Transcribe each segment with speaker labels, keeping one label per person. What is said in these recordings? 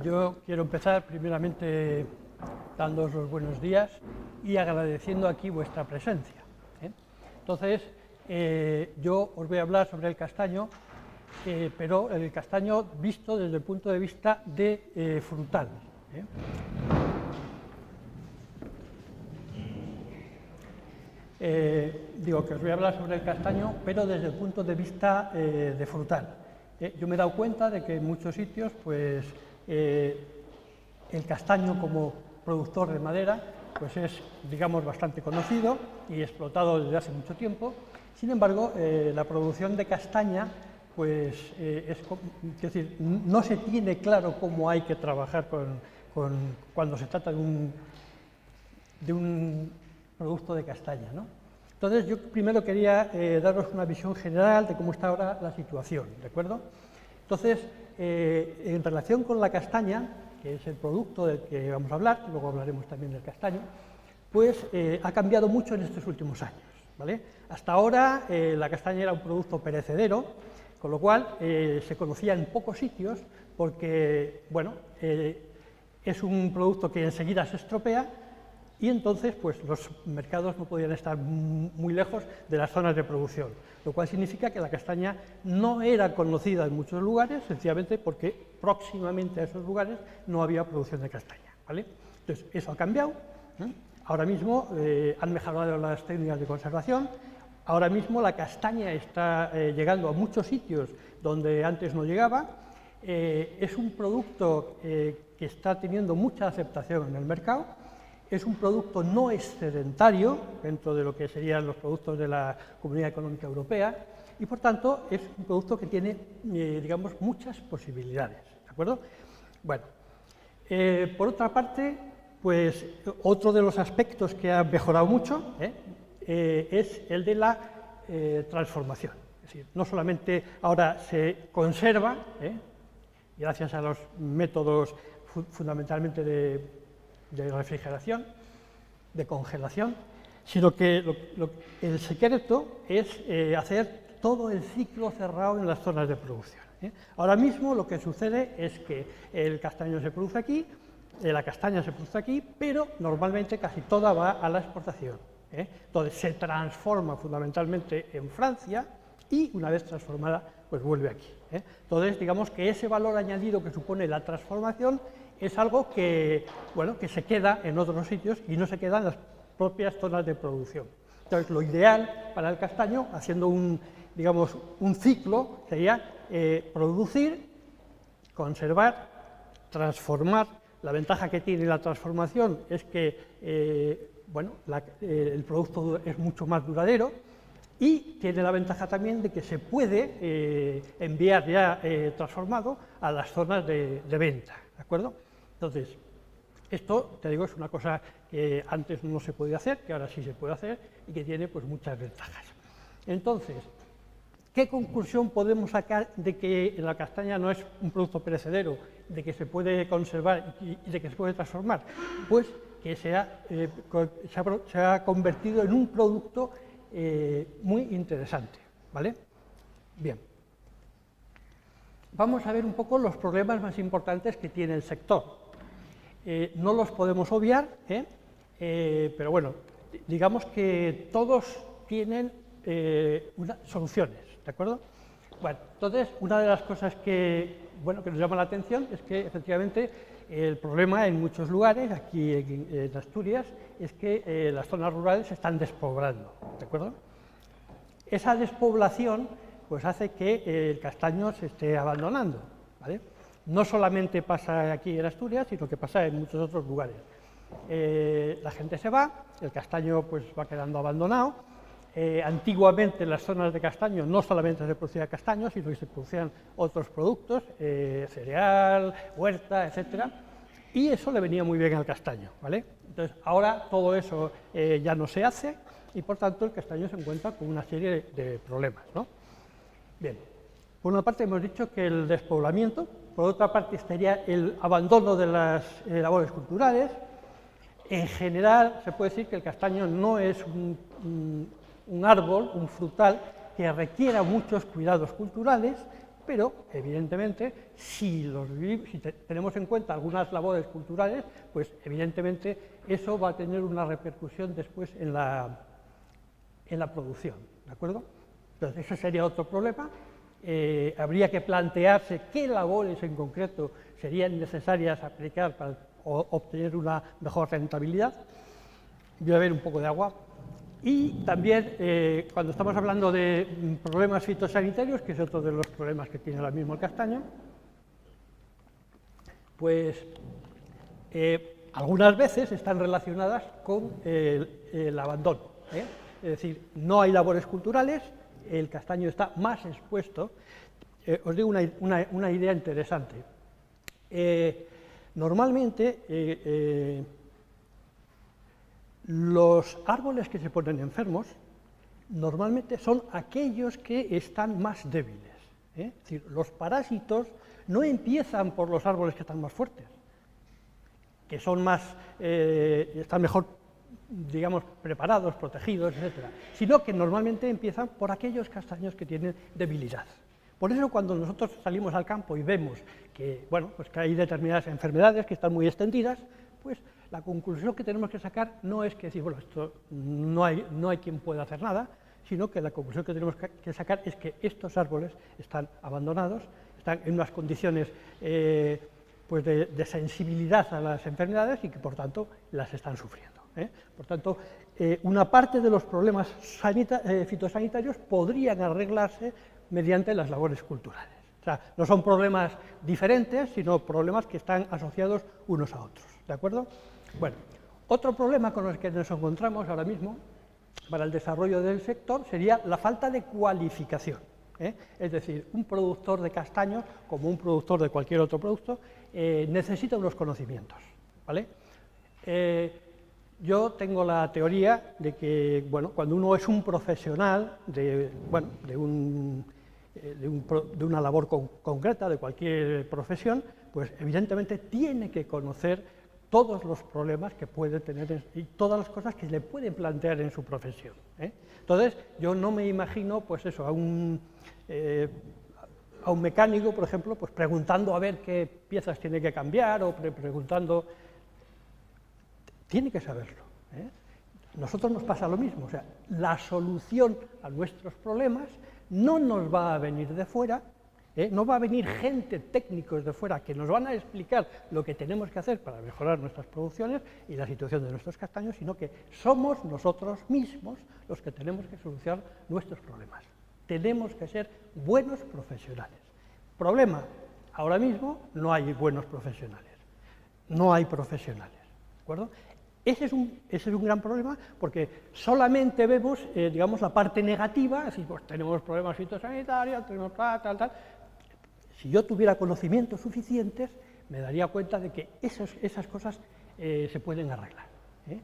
Speaker 1: Yo quiero empezar primeramente dándoos los buenos días y agradeciendo aquí vuestra presencia. Entonces, yo os voy a hablar sobre el castaño, pero el castaño visto desde el punto de vista de frutal. Digo que os voy a hablar sobre el castaño, pero desde el punto de vista de frutal. Yo me he dado cuenta de que en muchos sitios, pues, el castaño como productor de madera, pues es, digamos, bastante conocido y explotado desde hace mucho tiempo. Sin embargo, la producción de castaña, pues, es decir, no se tiene claro cómo hay que trabajar cuando se trata de un producto de castaña, ¿no? Entonces, yo primero quería daros una visión general de cómo está ahora la situación, ¿de acuerdo? Entonces, en relación con la castaña, que es el producto del que vamos a hablar, luego hablaremos también del castaño, pues ha cambiado mucho en estos últimos años, ¿vale? Hasta ahora la castaña era un producto perecedero, con lo cual se conocía en pocos sitios porque, bueno, es un producto que enseguida se estropea y entonces pues los mercados no podían estar muy lejos de las zonas de producción, lo cual significa que la castaña no era conocida en muchos lugares, sencillamente porque próximamente a esos lugares no había producción de castaña, ¿vale? Entonces, eso ha cambiado, ¿eh? Ahora mismo han mejorado las técnicas de conservación, ahora mismo la castaña está llegando a muchos sitios donde antes no llegaba, es un producto que está teniendo mucha aceptación en el mercado. Es un producto no excedentario dentro de lo que serían los productos de la Comunidad Económica Europea y, por tanto, es un producto que tiene, digamos, muchas posibilidades, ¿de acuerdo? Bueno, por otra parte, pues otro de los aspectos que ha mejorado mucho es el de la transformación. Es decir, no solamente ahora se conserva, gracias a los métodos fundamentalmente de refrigeración, de congelación, sino que el secreto es hacer todo el ciclo cerrado en las zonas de producción. Ahora mismo lo que sucede es que el castaño se produce aquí, la castaña se produce aquí, pero normalmente casi toda va a la exportación. Entonces se transforma fundamentalmente en Francia y una vez transformada pues vuelve aquí. Entonces digamos que ese valor añadido que supone la transformación es algo que, bueno, que se queda en otros sitios y no se queda en las propias zonas de producción. Entonces, lo ideal para el castaño, haciendo digamos, un ciclo, sería producir, conservar, transformar. La ventaja que tiene la transformación es que, bueno, el producto es mucho más duradero y tiene la ventaja también de que se puede enviar ya transformado a las zonas de venta, ¿de acuerdo? Entonces, esto, te digo, es una cosa que antes no se podía hacer, que ahora sí se puede hacer y que tiene pues muchas ventajas. Entonces, ¿qué conclusión podemos sacar de que la castaña no es un producto perecedero, de que se puede conservar y de que se puede transformar? Pues que se ha convertido en un producto muy interesante, ¿vale? Bien. Vamos a ver un poco los problemas más importantes que tiene el sector. No los podemos obviar, pero bueno, digamos que todos tienen soluciones, ¿de acuerdo? Bueno, entonces, una de las cosas que nos llama la atención es que, efectivamente, el problema en muchos lugares, aquí en Asturias, es que las zonas rurales se están despoblando, ¿de acuerdo? Esa despoblación pues hace que el castaño se esté abandonando, ¿vale? No solamente pasa aquí en Asturias, sino que pasa en muchos otros lugares. La gente se va, el castaño pues va quedando abandonado. Antiguamente en las zonas de castaño no solamente se producía castaño, sino que se producían otros productos, cereal, huerta, etcétera, y eso le venía muy bien al castaño, ¿vale? Entonces, ahora todo eso ya no se hace y, por tanto, el castaño se encuentra con una serie de problemas, ¿no? Bien, por una parte hemos dicho que el despoblamiento, por otra parte estaría el abandono de las labores culturales. En general se puede decir que el castaño no es un árbol, un frutal, que requiera muchos cuidados culturales, pero evidentemente si tenemos en cuenta algunas labores culturales, pues evidentemente eso va a tener una repercusión después en la producción, ¿de acuerdo? Entonces ese sería otro problema. Habría que plantearse qué labores en concreto serían necesarias aplicar para obtener una mejor rentabilidad. Voy a beber un poco de agua. Y también, cuando estamos hablando de problemas fitosanitarios, que es otro de los problemas que tiene ahora mismo el castaño, pues algunas veces están relacionadas con el abandono, ¿eh? Es decir, no hay labores culturales, el castaño está más expuesto. Os digo una idea interesante. Normalmente, los árboles que se ponen enfermos, normalmente son aquellos que están más débiles, ¿eh? Es decir, los parásitos no empiezan por los árboles que están más fuertes, que son están mejor, digamos, preparados, protegidos, etc., sino que normalmente empiezan por aquellos castaños que tienen debilidad. Por eso, cuando nosotros salimos al campo y vemos que, bueno, pues que hay determinadas enfermedades que están muy extendidas, pues la conclusión que tenemos que sacar no es que decir, bueno, esto no hay quien pueda hacer nada, sino que la conclusión que tenemos que sacar es que estos árboles están abandonados, están en unas condiciones pues de sensibilidad a las enfermedades y que, por tanto, las están sufriendo, ¿eh? Por tanto, una parte de los problemas fitosanitarios podrían arreglarse mediante las labores culturales. O sea, no son problemas diferentes, sino problemas que están asociados unos a otros, ¿de acuerdo? Bueno, otro problema con el que nos encontramos ahora mismo para el desarrollo del sector sería la falta de cualificación, ¿eh? Es decir, un productor de castaños, como un productor de cualquier otro producto, necesita unos conocimientos, ¿vale? Yo tengo la teoría de que, bueno, cuando uno es un profesional de una labor concreta, de cualquier profesión, pues evidentemente tiene que conocer todos los problemas que puede tener y todas las cosas que le pueden plantear en su profesión, ¿eh? Entonces, yo no me imagino, pues eso, a un mecánico, por ejemplo, pues preguntando a ver qué piezas tiene que cambiar o preguntando. Tiene que saberlo, ¿eh? Nosotros nos pasa lo mismo, o sea, la solución a nuestros problemas no nos va a venir de fuera, no va a venir gente, técnicos de fuera, que nos van a explicar lo que tenemos que hacer para mejorar nuestras producciones y la situación de nuestros castaños, sino que somos nosotros mismos los que tenemos que solucionar nuestros problemas. Tenemos que ser buenos profesionales. Problema, ahora mismo no hay buenos profesionales, no hay profesionales, ¿de acuerdo? Ese es un gran problema porque solamente vemos, digamos, la parte negativa, así pues tenemos problemas fitosanitarios, tenemos tal. Si yo tuviera conocimientos suficientes, me daría cuenta de que esas cosas se pueden arreglar, ¿eh?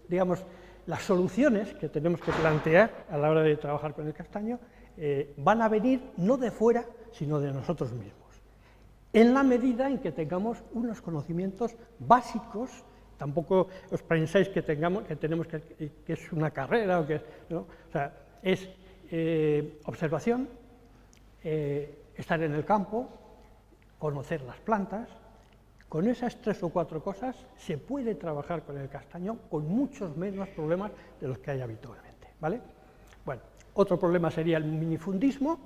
Speaker 1: Digamos, las soluciones que tenemos que plantear a la hora de trabajar con el castaño van a venir no de fuera, sino de nosotros mismos, en la medida en que tengamos unos conocimientos básicos. Tampoco os pensáis que tenemos que es una carrera, o que ¿no? O sea, es observación, estar en el campo, conocer las plantas. Con esas 3 o 4 cosas se puede trabajar con el castaño con muchos menos problemas de los que hay habitualmente, ¿vale? Bueno, otro problema sería el minifundismo.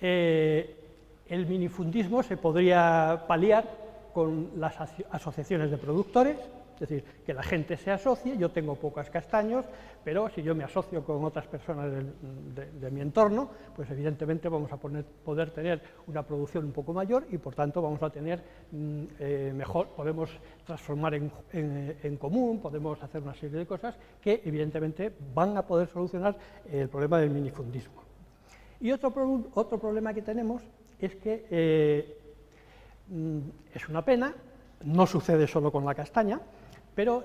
Speaker 1: El minifundismo se podría paliar con las asociaciones de productores, es decir, que la gente se asocie. Yo tengo pocos castaños, pero si yo me asocio con otras personas de mi entorno, pues evidentemente vamos a poder tener una producción un poco mayor y por tanto vamos a tener podemos transformar en común, podemos hacer una serie de cosas que evidentemente van a poder solucionar el problema del minifundismo. Y otro problema que tenemos es que es una pena, no sucede solo con la castaña, pero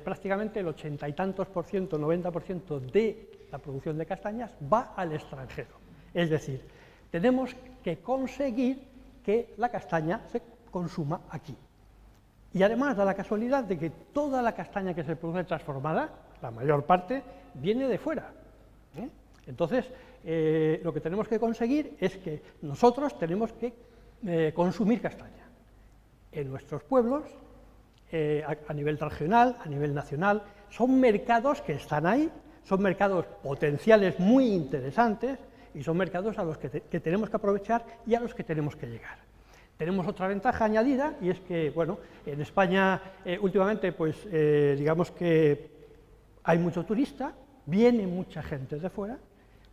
Speaker 1: prácticamente el 80 y tantos por ciento, 90% de la producción de castañas va al extranjero. Es decir, tenemos que conseguir que la castaña se consuma aquí. Y además da la casualidad de que toda la castaña que se produce transformada, la mayor parte, viene de fuera, ¿eh? Entonces, lo que tenemos que conseguir es que nosotros tenemos que consumir castaña en nuestros pueblos, a nivel regional, a nivel nacional. Son mercados que están ahí, son mercados potenciales muy interesantes y son mercados a los que tenemos que aprovechar y a los que tenemos que llegar. Tenemos otra ventaja añadida y es que, bueno, en España últimamente, pues digamos que hay mucho turista, viene mucha gente de fuera,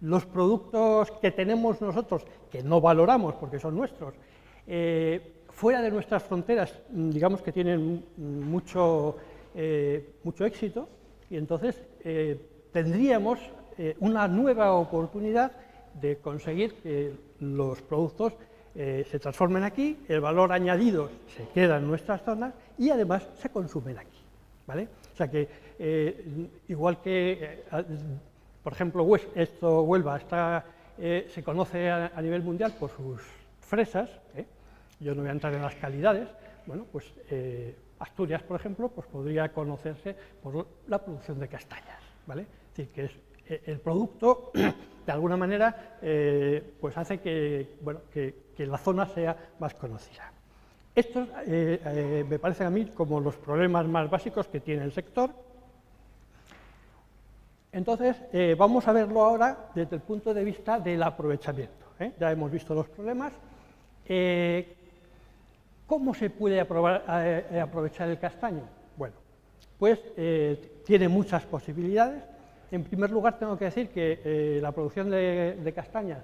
Speaker 1: los productos que tenemos nosotros, que no valoramos porque son nuestros, fuera de nuestras fronteras, digamos que tienen mucho éxito, y entonces tendríamos una nueva oportunidad de conseguir que los productos se transformen aquí, el valor añadido se queda en nuestras zonas y además se consumen aquí, ¿vale? O sea que, igual que, por ejemplo, Huelva se conoce a nivel mundial por sus fresas, yo no voy a entrar en las calidades, bueno, pues Asturias, por ejemplo, pues podría conocerse por la producción de castañas, ¿vale? Es decir, que es el producto, de alguna manera, pues hace que, bueno, que la zona sea más conocida. Estos me parecen a mí como los problemas más básicos que tiene el sector. Entonces, vamos a verlo ahora desde el punto de vista del aprovechamiento. Ya hemos visto los problemas. ¿Cómo se puede aprovechar el castaño? Bueno, pues tiene muchas posibilidades. En primer lugar, tengo que decir que la producción de castañas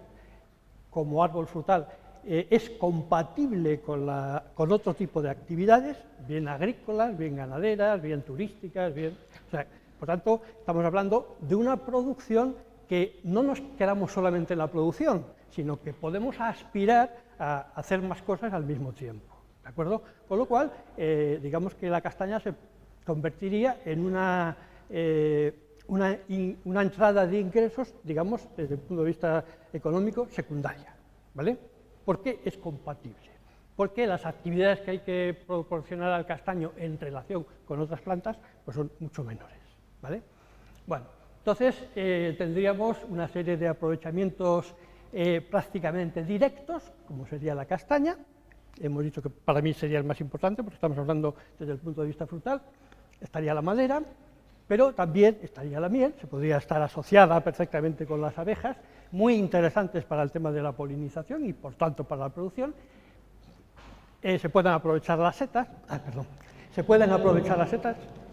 Speaker 1: como árbol frutal es compatible con otro tipo de actividades, bien agrícolas, bien ganaderas, bien turísticas, o sea, por tanto, estamos hablando de una producción que no nos quedamos solamente en la producción, sino que podemos aspirar a hacer más cosas al mismo tiempo, ¿de acuerdo? Con lo cual, digamos que la castaña se convertiría en una entrada de ingresos, digamos, desde el punto de vista económico, secundaria, ¿vale? ¿Por qué es compatible? Porque las actividades que hay que proporcionar al castaño en relación con otras plantas, pues son mucho menores, ¿vale? Bueno, entonces tendríamos una serie de aprovechamientos prácticamente directos, como sería la castaña. Hemos dicho que para mí sería el más importante, porque estamos hablando desde el punto de vista frutal. Estaría la madera, pero también estaría la miel, se podría estar asociada perfectamente con las abejas, muy interesantes para el tema de la polinización y, por tanto, para la producción. Se pueden aprovechar las setas,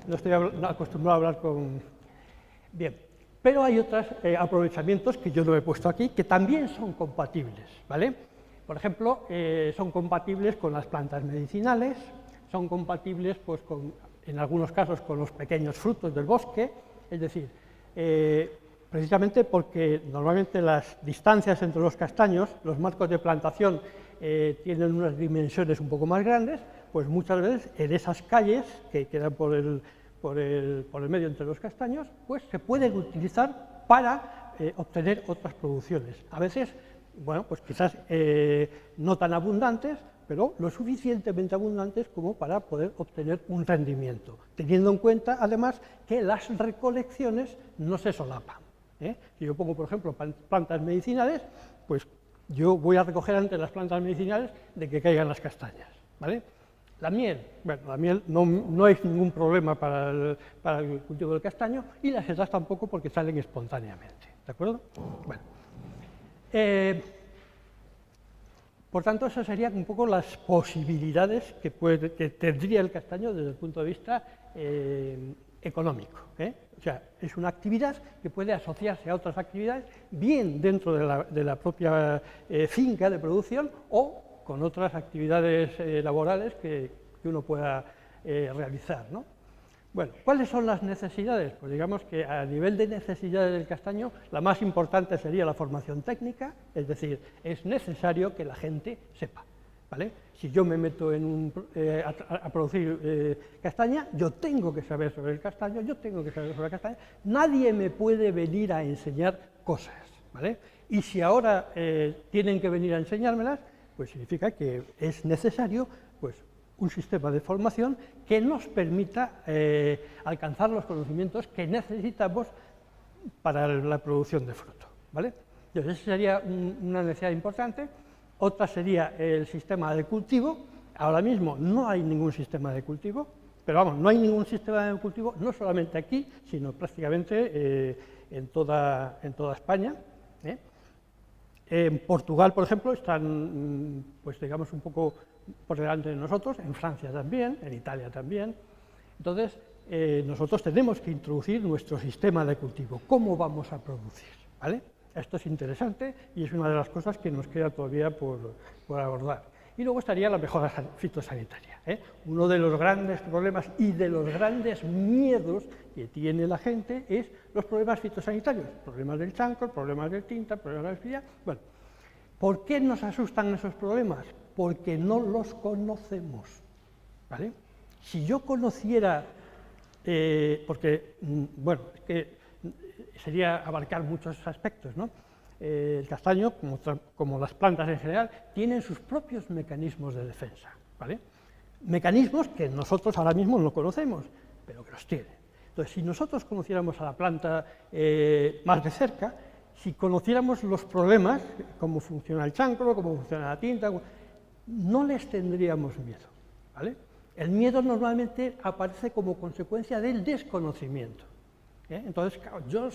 Speaker 1: no estoy acostumbrado a hablar con... Bien, pero hay otros aprovechamientos que yo no he puesto aquí, que también son compatibles, ¿vale? Por ejemplo, son compatibles con las plantas medicinales, son compatibles, pues, en algunos casos, con los pequeños frutos del bosque, es decir, precisamente porque normalmente las distancias entre los castaños, los marcos de plantación tienen unas dimensiones un poco más grandes, pues muchas veces en esas calles que quedan por el medio entre los castaños, pues se pueden utilizar para obtener otras producciones. A veces, bueno, pues quizás no tan abundantes, pero lo suficientemente abundantes como para poder obtener un rendimiento, teniendo en cuenta, además, que las recolecciones no se solapan. Si yo pongo, por ejemplo, plantas medicinales, pues yo voy a recoger antes las plantas medicinales de que caigan las castañas, ¿vale? La miel, bueno, la miel no es ningún problema para el cultivo del castaño, y las setas tampoco, porque salen espontáneamente, ¿de acuerdo? Bueno, por tanto, esas serían un poco las posibilidades que tendría el castaño desde el punto de vista económico. O sea, es una actividad que puede asociarse a otras actividades, bien dentro de la propia finca de producción o con otras actividades laborales que uno pueda realizar, ¿no? Bueno, ¿cuáles son las necesidades? Pues digamos que a nivel de necesidades del castaño, la más importante sería la formación técnica, es decir, es necesario que la gente sepa, ¿vale? Si yo me meto a producir castaña, yo tengo que saber sobre el castaño, yo tengo que saber sobre la castaña, nadie me puede venir a enseñar cosas, ¿vale? Y si ahora tienen que venir a enseñármelas, pues significa que es necesario, pues, un sistema de formación que nos permita alcanzar los conocimientos que necesitamos para la producción de fruto, ¿vale? Entonces, esa sería una necesidad importante. Otra sería el sistema de cultivo. Ahora mismo no hay ningún sistema de cultivo, pero vamos, no hay ningún sistema de cultivo, no solamente aquí, sino prácticamente en toda España. En Portugal, por ejemplo, están, pues digamos, un poco por delante de nosotros, en Francia también, en Italia también. Entonces, nosotros tenemos que introducir nuestro sistema de cultivo. ¿Cómo vamos a producir? ¿Vale? Esto es interesante y es una de las cosas que nos queda todavía por abordar. Y luego estaría la mejora fitosanitaria. Uno de los grandes problemas y de los grandes miedos que tiene la gente es los problemas fitosanitarios, problemas del chancro, problemas del tinta, problemas de la espilla. Bueno, ¿por qué nos asustan esos problemas? Porque no los conocemos. ¿Vale? Si yo conociera, porque, bueno, es que sería abarcar muchos aspectos, ¿no? El castaño, como las plantas en general, tienen sus propios mecanismos de defensa, ¿vale? Mecanismos que nosotros ahora mismo no conocemos, pero que los tienen. Entonces, si nosotros conociéramos a la planta más de cerca, si conociéramos los problemas, cómo funciona el chancro, cómo funciona la tinta, no les tendríamos miedo, ¿vale? El miedo normalmente aparece como consecuencia del desconocimiento. Entonces, claro, yo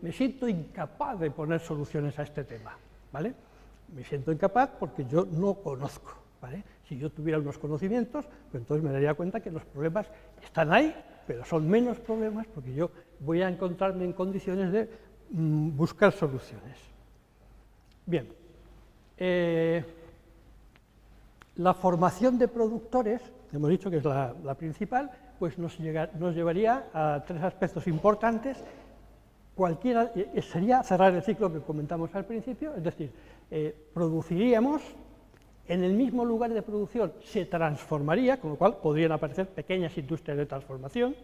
Speaker 1: me siento incapaz de poner soluciones a este tema, ¿vale? Me siento incapaz porque yo no conozco, ¿vale? Si yo tuviera unos conocimientos, pues entonces me daría cuenta que los problemas están ahí, pero son menos problemas porque yo voy a encontrarme en condiciones de buscar soluciones. Bien, la formación de productores, hemos dicho que es la principal, pues nos llevaría a tres aspectos importantes. Cualquiera sería cerrar el ciclo que comentamos al principio, es decir, produciríamos en el mismo lugar de producción, se transformaría, con lo cual podrían aparecer pequeñas industrias de transformación,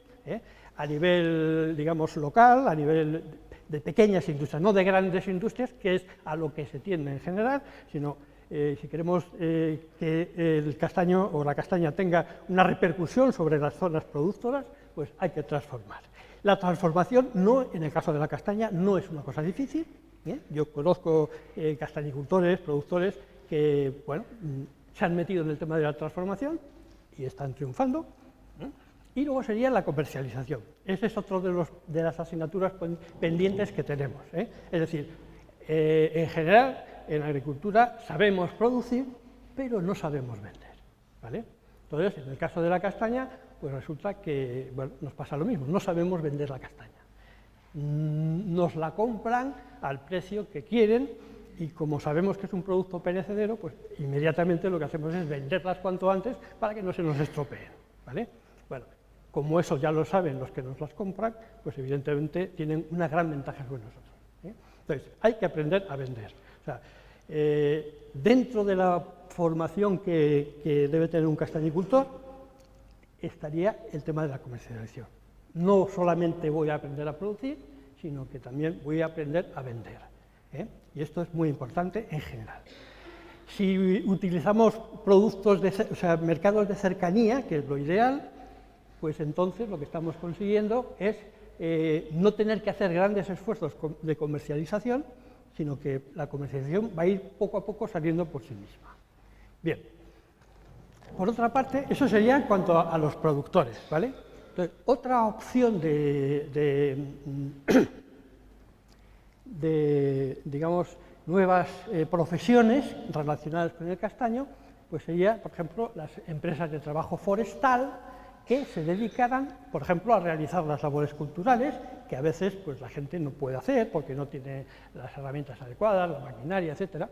Speaker 1: a nivel, digamos, local, a nivel de pequeñas industrias, no de grandes industrias, que es a lo que se tiende en general, sino si queremos que el castaño o la castaña tenga una repercusión sobre las zonas productoras, pues hay que transformar. La transformación, en el caso de la castaña, no es una cosa difícil. Yo conozco castañicultores, productores que, bueno, se han metido en el tema de la transformación y están triunfando. Y luego sería la comercialización. Ese es otro de las asignaturas pendientes que tenemos. Es decir, en general, en la agricultura sabemos producir, pero no sabemos vender, ¿vale? Entonces, en el caso de la castaña, pues resulta que, bueno, nos pasa lo mismo, no sabemos vender la castaña. Nos la compran al precio que quieren y como sabemos que es un producto perecedero, pues inmediatamente lo que hacemos es venderlas cuanto antes para que no se nos estropeen, ¿vale? Bueno, como eso ya lo saben los que nos las compran, pues evidentemente tienen una gran ventaja sobre nosotros. Entonces, hay que aprender a vender. O sea, dentro de la formación que debe tener un castañicultor estaría el tema de la comercialización. No solamente voy a aprender a producir, sino que también voy a aprender a vender. Y esto es muy importante en general. Si utilizamos productos, mercados de cercanía, que es lo ideal, pues entonces lo que estamos consiguiendo es no tener que hacer grandes esfuerzos de comercialización, sino que la comercialización va a ir poco a poco saliendo por sí misma. Bien, por otra parte, eso sería en cuanto a los productores, ¿vale? Entonces, otra opción digamos, nuevas profesiones relacionadas con el castaño, pues sería, por ejemplo, las empresas de trabajo forestal que se dedicaran, por ejemplo, a realizar las labores culturales, que a veces pues, la gente no puede hacer porque no tiene las herramientas adecuadas, la maquinaria, etc.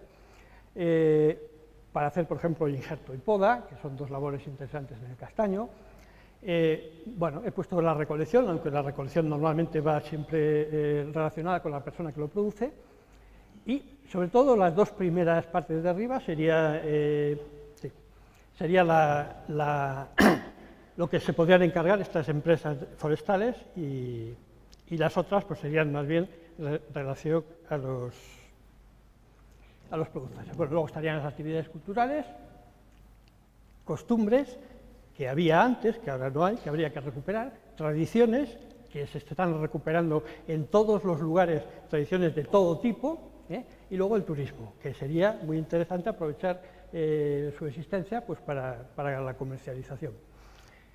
Speaker 1: Para hacer, por ejemplo, injerto y poda, que son dos labores interesantes en el castaño. Bueno, he puesto la recolección, aunque la recolección normalmente va siempre relacionada con la persona que lo produce. Y, sobre todo, las dos primeras partes de arriba sería lo que se podrían encargar estas empresas forestales y las otras pues serían más bien relación a los productores. Bueno, luego estarían las actividades culturales, costumbres que había antes, que ahora no hay, que habría que recuperar, tradiciones que se están recuperando en todos los lugares, tradiciones de todo tipo, Y luego el turismo, que sería muy interesante aprovechar su existencia pues, para la comercialización.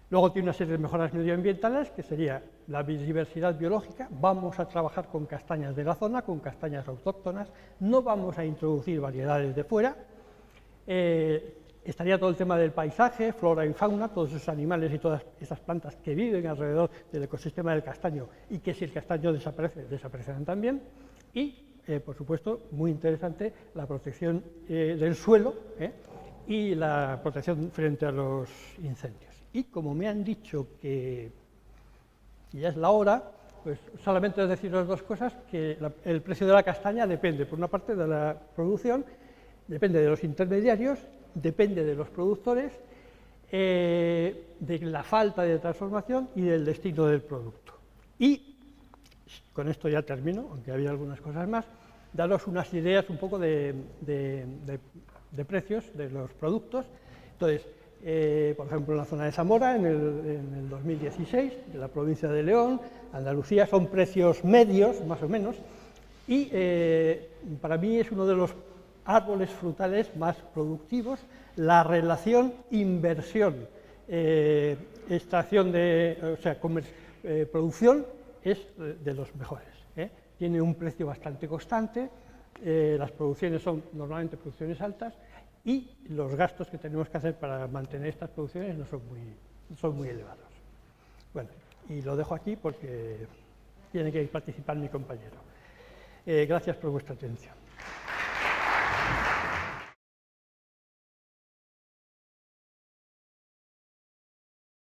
Speaker 1: Luego tiene una serie de mejoras medioambientales, que sería la biodiversidad biológica. Vamos a trabajar con castañas de la zona, con castañas autóctonas, no vamos a introducir variedades de fuera. Estaría todo el tema del paisaje, flora y fauna, todos esos animales y todas esas plantas que viven alrededor del ecosistema del castaño y que si el castaño desaparece, desaparecerán también. Y, por supuesto, muy interesante, la protección del suelo y la protección frente a los incendios. Y como me han dicho que ya es la hora, pues solamente deciros dos cosas, que el precio de la castaña depende, por una parte, de la producción, depende de los intermediarios, depende de los productores, de la falta de transformación y del destino del producto. Y con esto ya termino, aunque había algunas cosas más, daros unas ideas un poco de precios de los productos. Entonces, por ejemplo, en la zona de Zamora, en el 2016, de la provincia de León, Andalucía, son precios medios, más o menos, y para mí es uno de los árboles frutales más productivos. La relación inversión, extracción producción es de los mejores. Tiene un precio bastante constante, las producciones son normalmente producciones altas y los gastos que tenemos que hacer para mantener estas producciones no son muy elevados. Bueno, y lo dejo aquí porque tiene que participar mi compañero. Gracias por vuestra atención.